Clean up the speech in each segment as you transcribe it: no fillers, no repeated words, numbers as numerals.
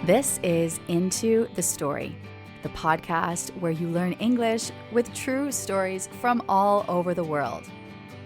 This is Into the Story, the podcast where you learn English with true stories from all over the world.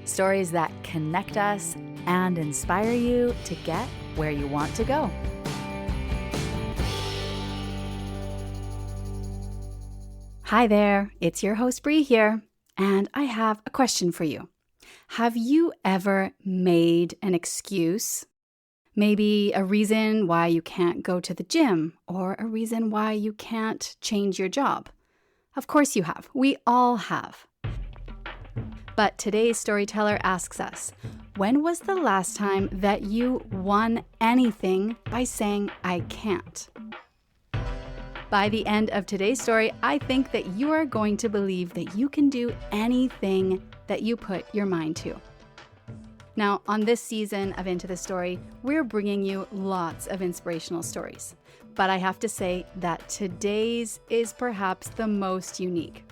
Stories that connect us and inspire you to get where you want to go. Hi there, it's your host Bree here, and I have a question for you. Have you ever made an excuse? Maybe a reason why you can't go to the gym, or a reason why you can't change your job. Of course you have. We all have. But today's storyteller asks us, when was the last time that you won anything by saying, I can't? By the end of today's story, I think that you are going to believe that you can do anything that you put your mind to. Now, on this season of Into the Story, we're bringing you lots of inspirational stories. But I have to say that today's is perhaps the most unique.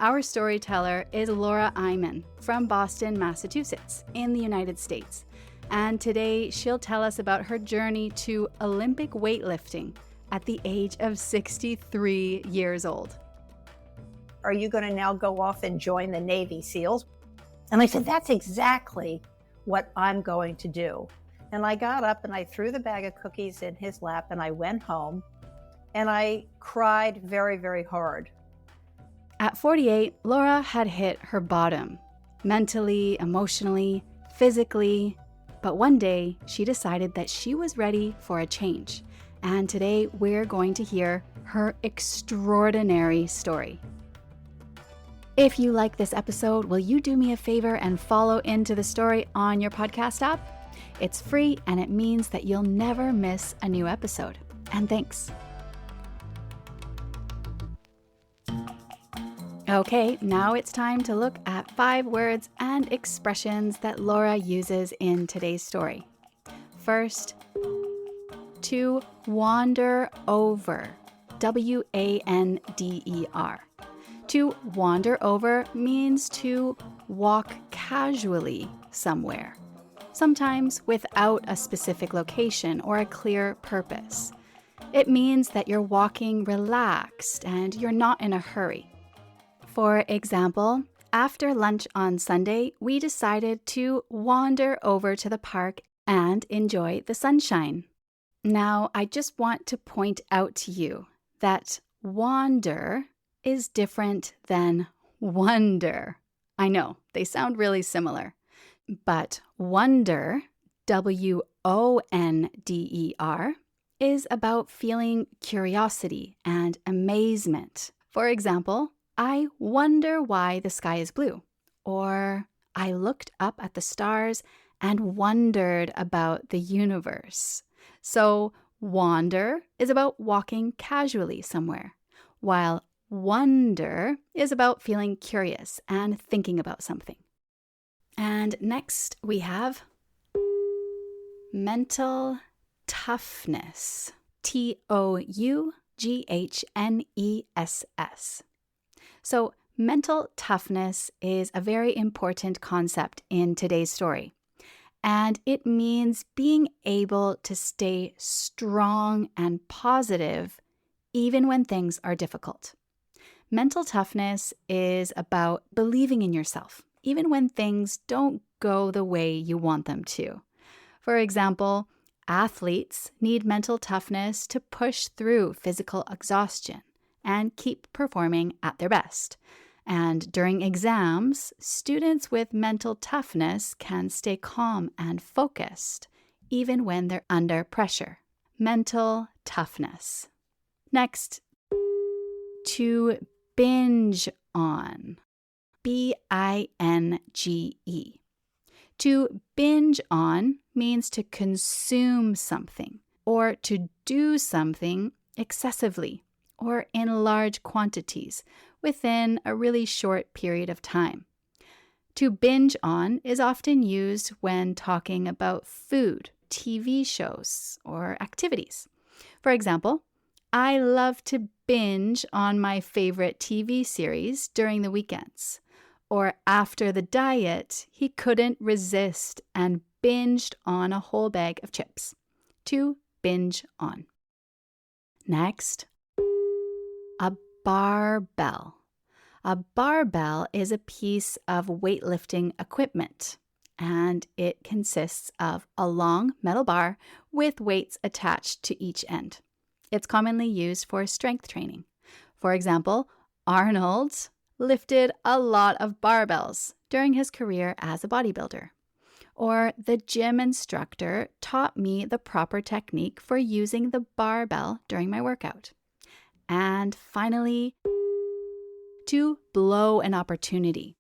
Our storyteller is Laura Eiman from Boston, Massachusetts, in the United States. And today she'll tell us about her journey to Olympic weightlifting at the age of 63 years old. Are you going to now go off and join the Navy SEALs? And I said, that's exactly what I'm going to do. And I got up and I threw the bag of cookies in his lap and I went home and I cried very, very hard. At 48, Laura had hit her bottom, mentally, emotionally, physically. But one day she decided that she was ready for a change. And today we're going to hear her extraordinary story. If you like this episode, will you do me a favor and follow Into the Story on your podcast app? It's free and it means that you'll never miss a new episode. And thanks. Okay, now it's time to look at 5 words and expressions that Laura uses in today's story. First, to wander over, W-A-N-D-E-R. To wander over means to walk casually somewhere, sometimes without a specific location or a clear purpose. It means that you're walking relaxed and you're not in a hurry. For example, after lunch on Sunday, we decided to wander over to the park and enjoy the sunshine. Now, I just want to point out to you that wander is different than wonder. I know, they sound really similar. But wonder, W-O-N-D-E-R, is about feeling curiosity and amazement. For example, I wonder why the sky is blue. Or I looked up at the stars and wondered about the universe. So wander is about walking casually somewhere, while wonder is about feeling curious and thinking about something. And next we have mental toughness, T-O-U-G-H-N-E-S-S. So mental toughness is a very important concept in today's story. And it means being able to stay strong and positive even when things are difficult. Mental toughness is about believing in yourself, even when things don't go the way you want them to. For example, athletes need mental toughness to push through physical exhaustion and keep performing at their best. And during exams, students with mental toughness can stay calm and focused, even when they're under pressure. Mental toughness. Next, to binge on, B-I-N-G-E. To binge on means to consume something or to do something excessively or in large quantities within a really short period of time. To binge on is often used when talking about food, TV shows, or activities. For example, I love to binge on my favorite TV series during the weekends. Or after the diet, he couldn't resist and binged on a whole bag of chips. To binge on. Next, a barbell. A barbell is a piece of weightlifting equipment, and it consists of a long metal bar with weights attached to each end. It's commonly used for strength training. For example, Arnold lifted a lot of barbells during his career as a bodybuilder. Or the gym instructor taught me the proper technique for using the barbell during my workout. And finally, to blow an opportunity.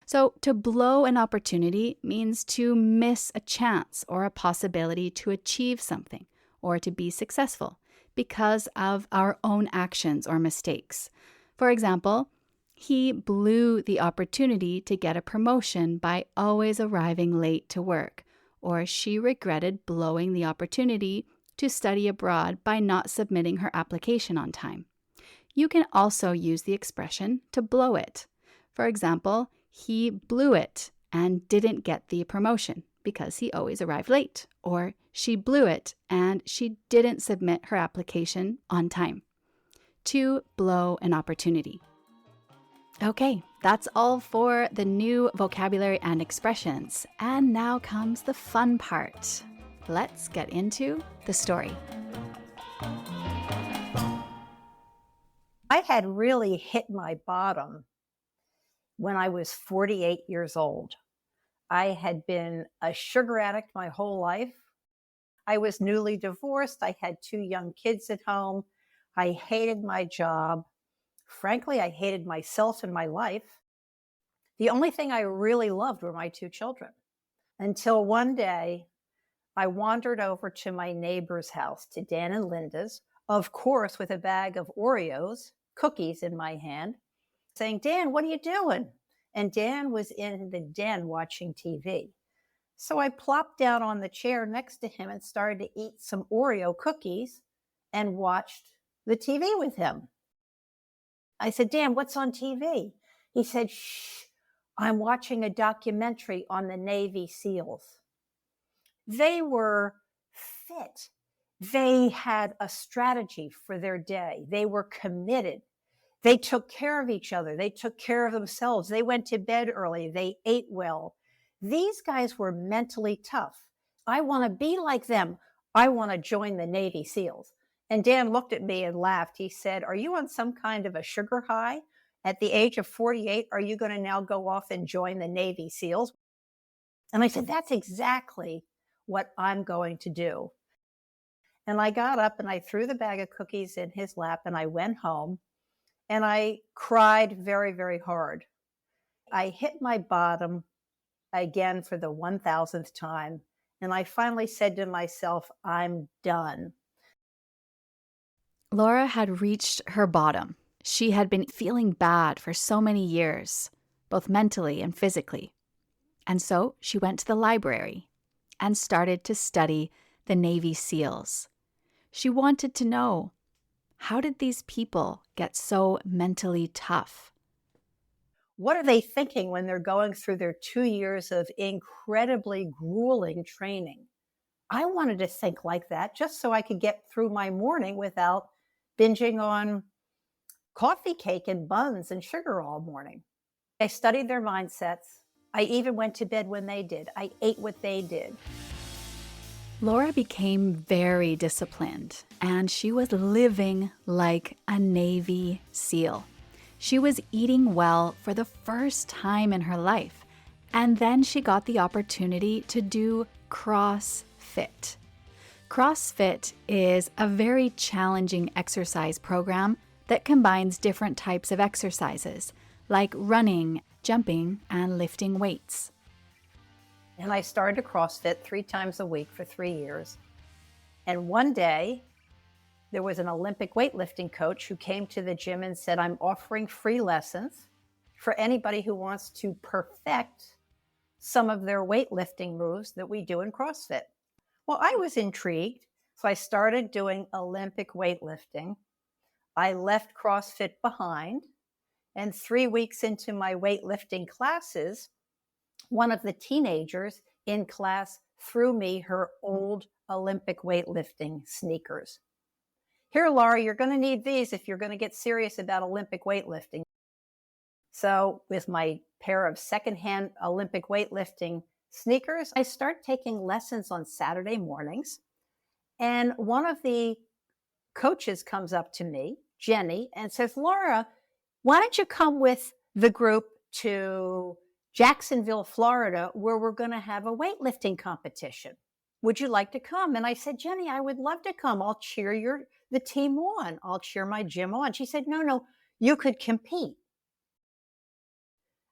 So to blow an opportunity means to miss a chance or a possibility to achieve something or to be successful because of our own actions or mistakes. For example, he blew the opportunity to get a promotion by always arriving late to work, or she regretted blowing the opportunity to study abroad by not submitting her application on time. You can also use the expression to blow it. For example, he blew it and didn't get the promotion because he always arrived late, or she blew it and she didn't submit her application on time. To blow an opportunity. Okay, that's all for the new vocabulary and expressions. And now comes the fun part. Let's get into the story. I had really hit my bottom when I was 48 years old. I had been a sugar addict my whole life. I was newly divorced. I had 2 young kids at home. I hated my job. Frankly, I hated myself and my life. The only thing I really loved were my 2 children. Until one day, I wandered over to my neighbor's house, to Dan and Linda's, of course, with a bag of Oreos, cookies in my hand, saying, "Dan, what are you doing?" And Dan was in the den watching TV. So I plopped down on the chair next to him and started to eat some Oreo cookies and watched the TV with him. I said, "Dan, what's on TV?" He said, "Shh, I'm watching a documentary on the Navy SEALs." They were fit. They had a strategy for their day. They were committed. They took care of each other. They took care of themselves. They went to bed early. They ate well. These guys were mentally tough. I want to be like them. I want to join the Navy SEALs. And Dan looked at me and laughed. He said, "Are you on some kind of a sugar high? At the age of 48, are you going to now go off and join the Navy SEALs?" And I said, "That's exactly what I'm going to do." And I got up and I threw the bag of cookies in his lap and I went home and I cried very, very hard. I hit my bottom again for the 1000th time. And I finally said to myself, "I'm done." Laura had reached her bottom. She had been feeling bad for so many years, both mentally and physically. And so she went to the library and started to study the Navy SEALs. She wanted to know, how did these people get so mentally tough? What are they thinking when they're going through their 2 years of incredibly grueling training? I wanted to think like that just so I could get through my morning without binging on coffee cake and buns and sugar all morning. I studied their mindsets. I even went to bed when they did. I ate what they did. Laura became very disciplined, and she was living like a Navy SEAL. She was eating well for the first time in her life, and then she got the opportunity to do CrossFit. CrossFit is a very challenging exercise program that combines different types of exercises, like running, jumping, and lifting weights. And I started to CrossFit 3 times a week for 3 years. And one day, there was an Olympic weightlifting coach who came to the gym and said, "I'm offering free lessons for anybody who wants to perfect some of their weightlifting moves that we do in CrossFit." Well, I was intrigued, so I started doing Olympic weightlifting. I left CrossFit behind, and 3 weeks into my weightlifting classes, one of the teenagers in class threw me her old Olympic weightlifting sneakers. Here, Laura, you're going to need these if you're going to get serious about Olympic weightlifting. So with my pair of secondhand Olympic weightlifting sneakers, I start taking lessons on Saturday mornings. And one of the coaches comes up to me, Jenny, and says, Laura, why don't you come with the group to Jacksonville, Florida, where we're going to have a weightlifting competition? Would you like to come? And I said, Jenny, I would love to come. I'll cheer the team on. I'll cheer my gym on. She said, no, you could compete.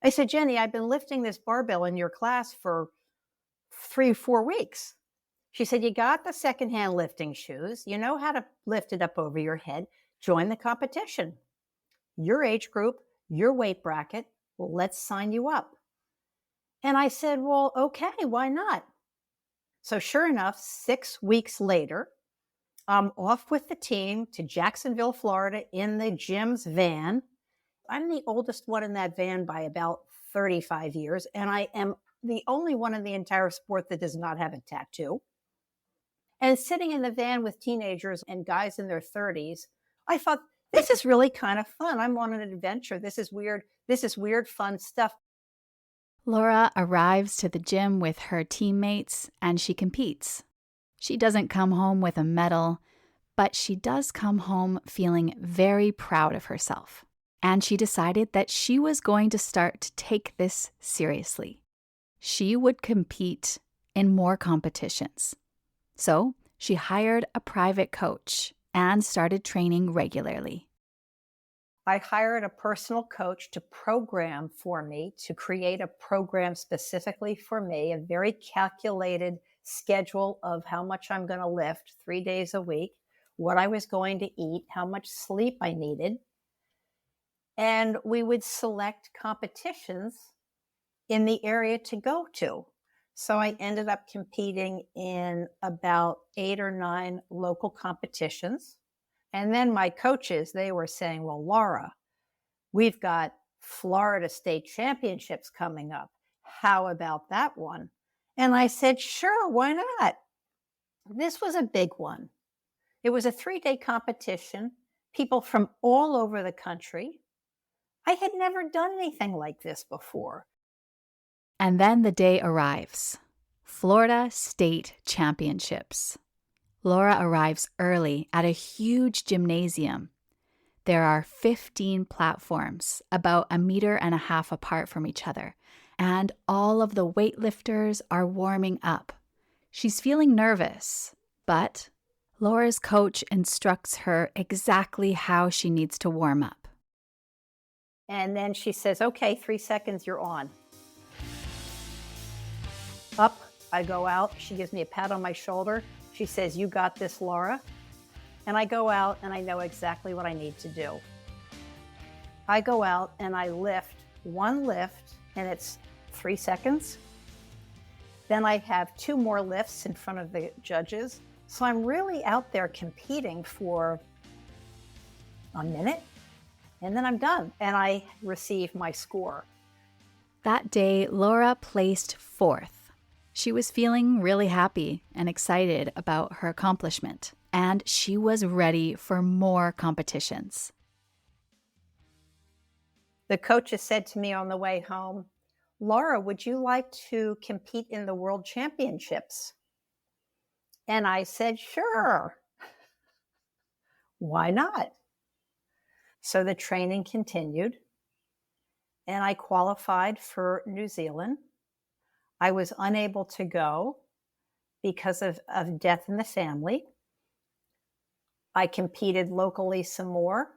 I said, Jenny, I've been lifting this barbell in your class for 3-4 weeks. She said, you got the secondhand lifting shoes. You know how to lift it up over your head. Join the competition. Your age group, your weight bracket. Well, let's sign you up. And I said, well, okay, why not? So sure enough, 6 weeks later, I'm off with the team to Jacksonville, Florida in the gym's van. I'm the oldest one in that van by about 35 years, and I am the only one in the entire sport that does not have a tattoo. And sitting in the van with teenagers and guys in their 30s, I thought, this is really kind of fun. I'm on an adventure. This is weird, fun stuff. Laura arrives to the gym with her teammates and she competes. She doesn't come home with a medal, but she does come home feeling very proud of herself. And she decided that she was going to start to take this seriously. She would compete in more competitions. So she hired a private coach and started training regularly. I hired a personal coach to program for me, to create a program specifically for me, a very calculated schedule of how much I'm going to lift 3 days a week, what I was going to eat, how much sleep I needed. And we would select competitions in the area to go to. So I ended up competing in about 8 or 9 local competitions. And then my coaches, they were saying, well, Laura, we've got Florida State Championships coming up. How about that one? And I said, sure, why not? This was a big one. It was a 3-day competition, people from all over the country. I had never done anything like this before. And then the day arrives. Florida State Championships. Laura arrives early at a huge gymnasium. There are 15 platforms, about 1.5 meters apart from each other, and all of the weightlifters are warming up. She's feeling nervous, but Laura's coach instructs her exactly how she needs to warm up. And then she says, okay, 3 seconds, you're on. Up, I go out. She gives me a pat on my shoulder. She says, you got this, Laura. And I go out and I know exactly what I need to do. I go out and I lift one lift and it's 3 seconds. Then I have 2 more lifts in front of the judges. So I'm really out there competing for a minute and then I'm done. And I receive my score. That day, Laura placed 4th. She was feeling really happy and excited about her accomplishment, and she was ready for more competitions. The coaches said to me on the way home, Laura, would you like to compete in the World Championships? And I said, sure. Why not? So the training continued, and I qualified for New Zealand. I was unable to go because of death in the family. I competed locally some more,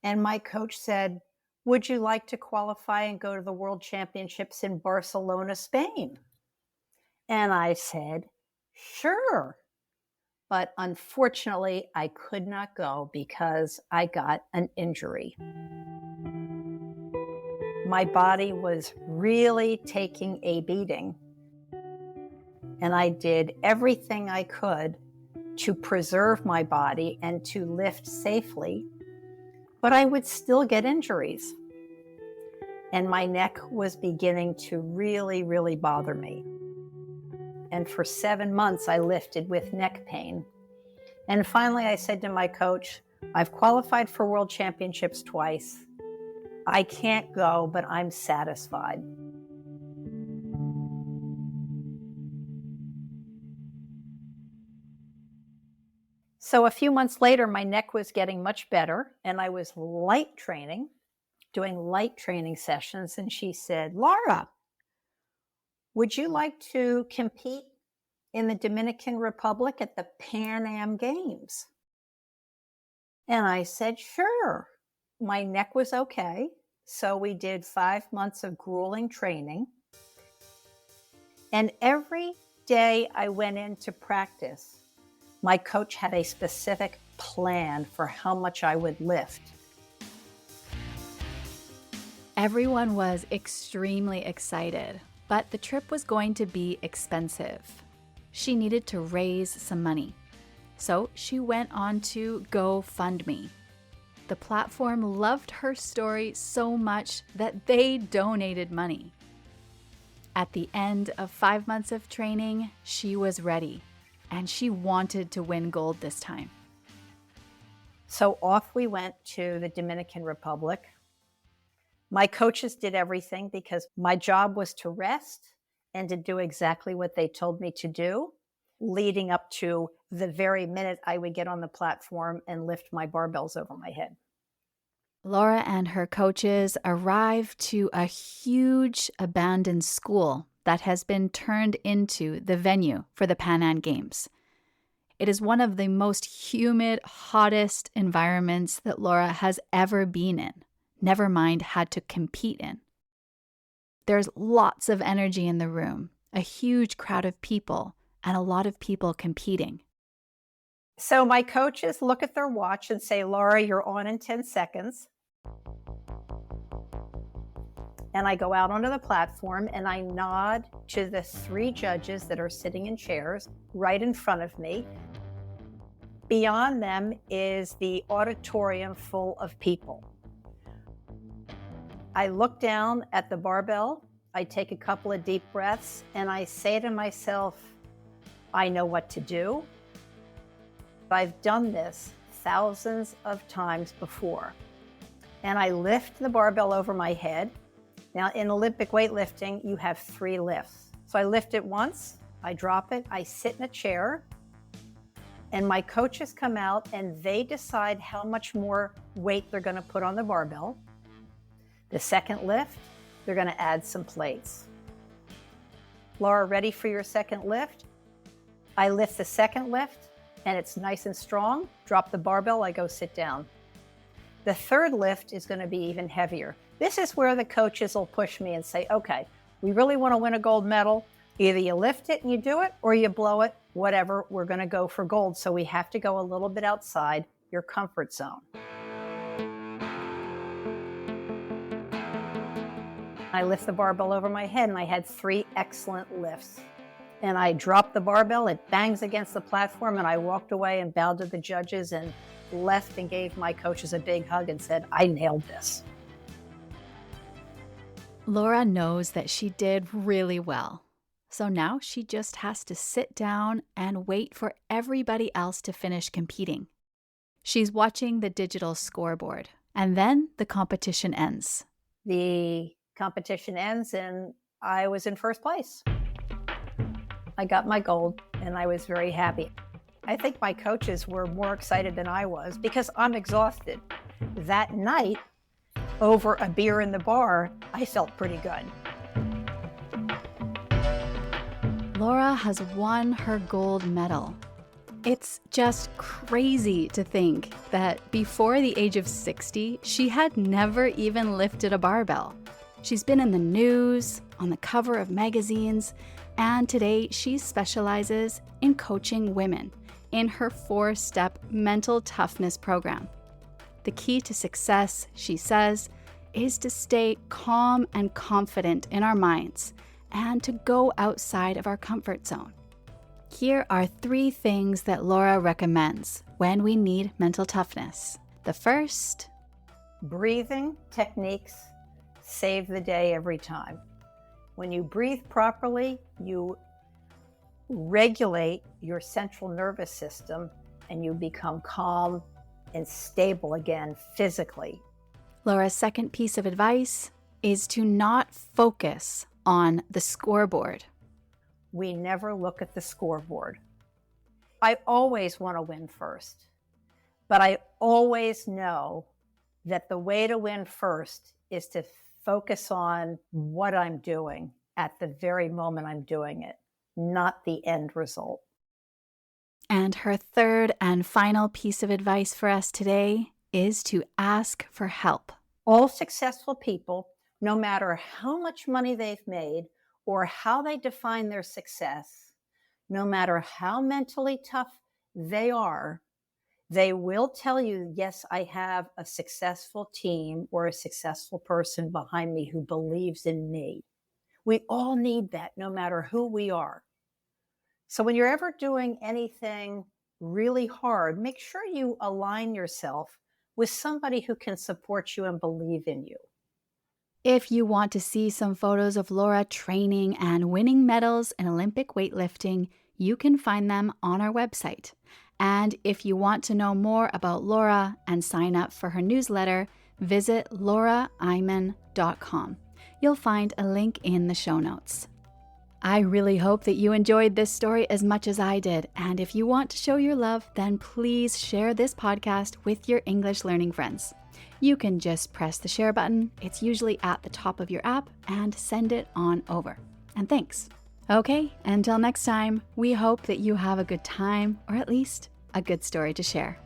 and my coach said, would you like to qualify and go to the World Championships in Barcelona, Spain? And I said, sure. But unfortunately, I could not go because I got an injury. My body was really taking a beating, and I did everything I could to preserve my body and to lift safely, but I would still get injuries. And my neck was beginning to really, really bother me. And for 7 months, I lifted with neck pain. And finally, I said to my coach, I've qualified for world championships twice. I can't go, but I'm satisfied. So a few months later, my neck was getting much better, and I was doing light training sessions. And she said, Laura, would you like to compete in the Dominican Republic at the Pan Am Games? And I said, sure. My neck was okay. So we did 5 months of grueling training. And every day I went in to practice, my coach had a specific plan for how much I would lift. Everyone was extremely excited, but the trip was going to be expensive. She needed to raise some money. So she went on to GoFundMe. The platform loved her story so much that they donated money. At the end of 5 months of training, she was ready, and she wanted to win gold this time. So off we went to the Dominican Republic. My coaches did everything because my job was to rest and to do exactly what they told me to do, leading up to the very minute I would get on the platform and lift my barbells over my head. Laura and her coaches arrived to a huge abandoned school that has been turned into the venue for the Pan Am Games. It is one of the most humid, hottest environments that Laura has ever been in, never mind had to compete in. There's lots of energy in the room, a huge crowd of people, and a lot of people competing. So my coaches look at their watch and say, Laura, you're on in 10 seconds. And I go out onto the platform and I nod to the 3 judges that are sitting in chairs right in front of me. Beyond them is the auditorium full of people. I look down at the barbell, I take a couple of deep breaths, and I say to myself, I know what to do. I've done this thousands of times before. And I lift the barbell over my head. Now in Olympic weightlifting, you have 3 lifts. So I lift it once, I drop it, I sit in a chair, and my coaches come out and they decide how much more weight they're going to put on the barbell. The second lift, they're going to add some plates. Laura, ready for your second lift? I lift the second lift and it's nice and strong. Drop the barbell, I go sit down. The third lift is going to be even heavier. This is where the coaches will push me and say, okay, we really want to win a gold medal. Either you lift it and you do it or you blow it, whatever, we're going to go for gold. So we have to go a little bit outside your comfort zone. I lift the barbell over my head and I had 3 excellent lifts. And I dropped the barbell, it bangs against the platform, and I walked away and bowed to the judges and left and gave my coaches a big hug and said, I nailed this. Laura knows that she did really well. So now she just has to sit down and wait for everybody else to finish competing. She's watching the digital scoreboard, and then the competition ends. The competition ends and I was in first place. I got my gold and I was very happy. I think my coaches were more excited than I was because I'm exhausted. That night, over a beer in the bar, I felt pretty good. Laura has won her gold medal. It's just crazy to think that before the age of 60, she had never even lifted a barbell. She's been in the news, on the cover of magazines, and today she specializes in coaching women in her 4-step mental toughness program. The key to success, she says, is to stay calm and confident in our minds and to go outside of our comfort zone. Here are 3 things that Laura recommends when we need mental toughness. The first, breathing techniques save the day every time. When you breathe properly, you regulate your central nervous system and you become calm and stable again physically. Laura's second piece of advice is to not focus on the scoreboard. We never look at the scoreboard. I always want to win first, but I always know that the way to win first is to focus on what I'm doing at the very moment I'm doing it, not the end result. And her third and final piece of advice for us today is to ask for help. All successful people, no matter how much money they've made or how they define their success, no matter how mentally tough they are, they will tell you, yes, I have a successful team or a successful person behind me who believes in me. We all need that, no matter who we are. So when you're ever doing anything really hard, make sure you align yourself with somebody who can support you and believe in you. If you want to see some photos of Laura training and winning medals in Olympic weightlifting, you can find them on our website. And if you want to know more about Laura and sign up for her newsletter, visit lauraeiman.com. You'll find a link in the show notes. I really hope that you enjoyed this story as much as I did. And if you want to show your love, then please share this podcast with your English learning friends. You can just press the share button. It's usually at the top of your app, and send it on over. And thanks. Okay, until next time, we hope that you have a good time, or at least a good story to share.